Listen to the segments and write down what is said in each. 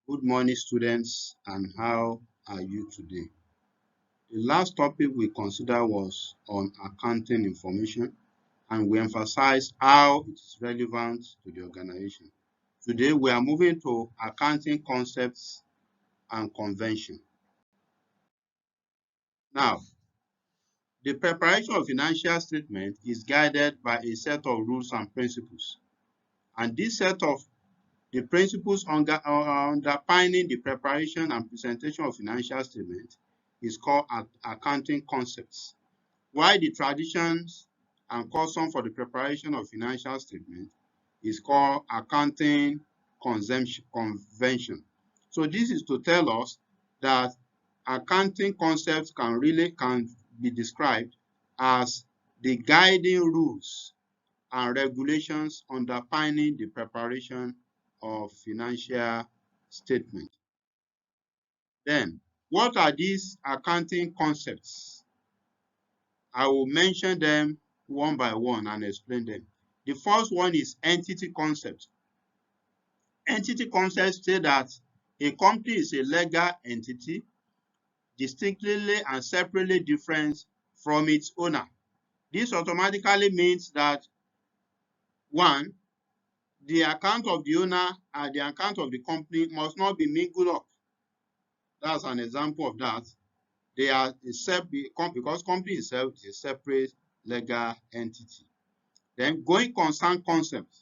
Good morning, students, and how are you today? The last topic we considered was on accounting information, and we emphasized how it is relevant to the organization. Today, we are moving to accounting concepts and convention. Now, the preparation of financial statement is guided by a set of rules and principles, and this set of the principles underpinning the preparation and presentation of financial statements is called accounting concepts, while the traditions and custom for the preparation of financial statements is called accounting convention. So this is to tell us that accounting concepts can be described as the guiding rules and regulations underpinning the preparation of financial statement. Then, what are these accounting concepts? I will mention them one by one and explain them. The first one is entity concept. Entity concepts say that a company is a legal entity, distinctly and separately different from its owner. This automatically means that, one, the account of the owner and the account of the company must not be mingled up. That's an example of that. They are because company itself is a separate legal entity. Then going concern concept.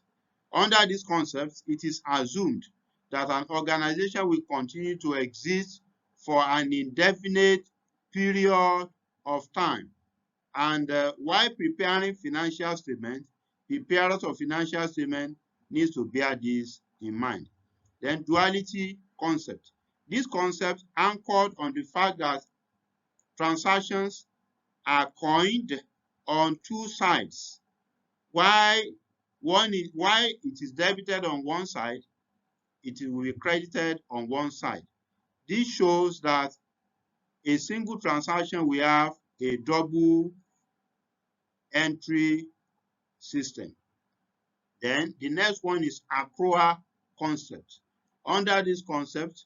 Under this concept, it is assumed that an organization will continue to exist for an indefinite period of time. And while preparing financial statements, preparers of financial statements needs to bear this in mind. Then duality concept. This concept anchored on the fact that transactions are coined on two sides. Why it is debited on one side, it will be credited on one side. This shows that a single transaction will have a double entry system. Then the next one is accrual concept. Under this concept,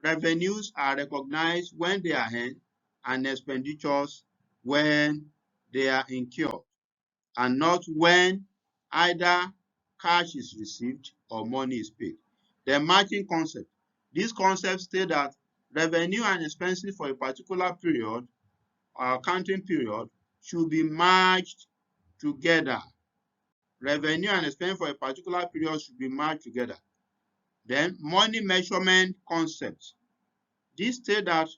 revenues are recognized when they are earned and expenditures when they are incurred, and not when either cash is received or money is paid. The matching concept. This concept states that revenue and expenses for a particular period or accounting period should be matched together. Revenue and expense for a particular period should be matched together. Then money measurement concept. This states that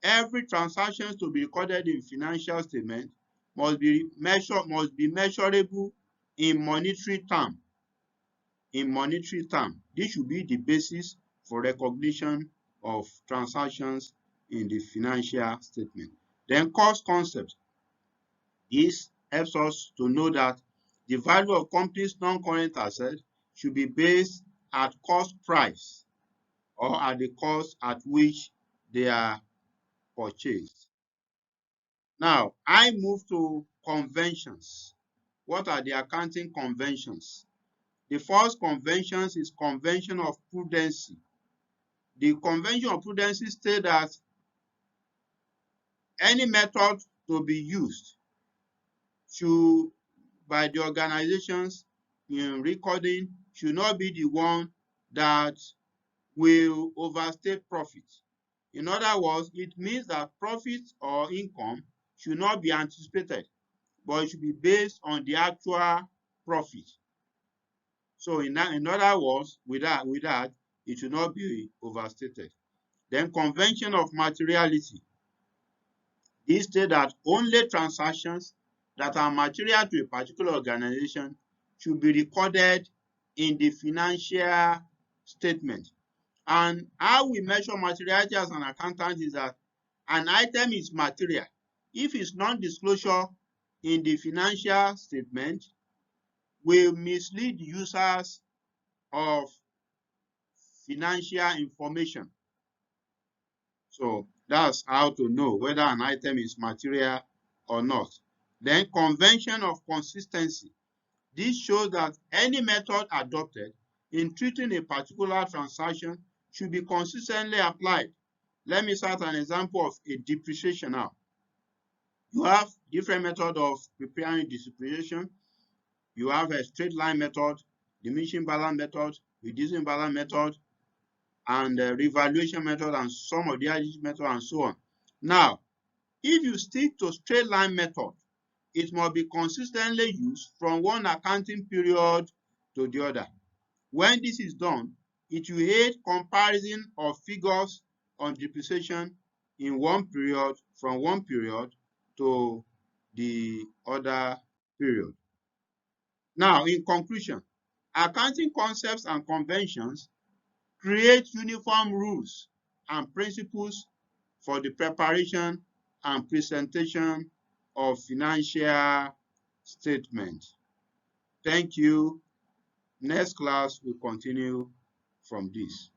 every transaction to be recorded in financial statement must be measurable in monetary term. This should be the basis for recognition of transactions in the financial statement. Then cost concept. This helps us to know that the value of company's non-current assets should be based at cost price or at the cost at which they are purchased. Now, I move to conventions. What are the accounting conventions? The first convention is convention of prudency. The convention of prudency states that any method to be used by the organizations in recording should not be the one that will overstate profit. In other words, it means that profit or income should not be anticipated, but it should be based on the actual profit. So in other words, with that, it should not be overstated. Then convention of materiality. This states that only transactions that are material to a particular organization should be recorded in the financial statement. And how we measure materiality as an accountant is that an item is material if its non-disclosure in the financial statement will mislead users of financial information. So that's how to know whether an item is material or not. Then convention of consistency. This shows that any method adopted in treating a particular transaction should be consistently applied. Let me start an example of a depreciation now. You have different method of preparing depreciation. You have a straight line method, diminishing balance method, reducing balance method, and revaluation method, and some of the additive method, and so on. Now, if you stick to straight line method, it must be consistently used from one accounting period to the other. When this is done, it will aid comparison of figures on depreciation in one period, from one period to the other period. Now, in conclusion, accounting concepts and conventions create uniform rules and principles for the preparation and presentation of financial statements. Thank you. Next class will continue from this.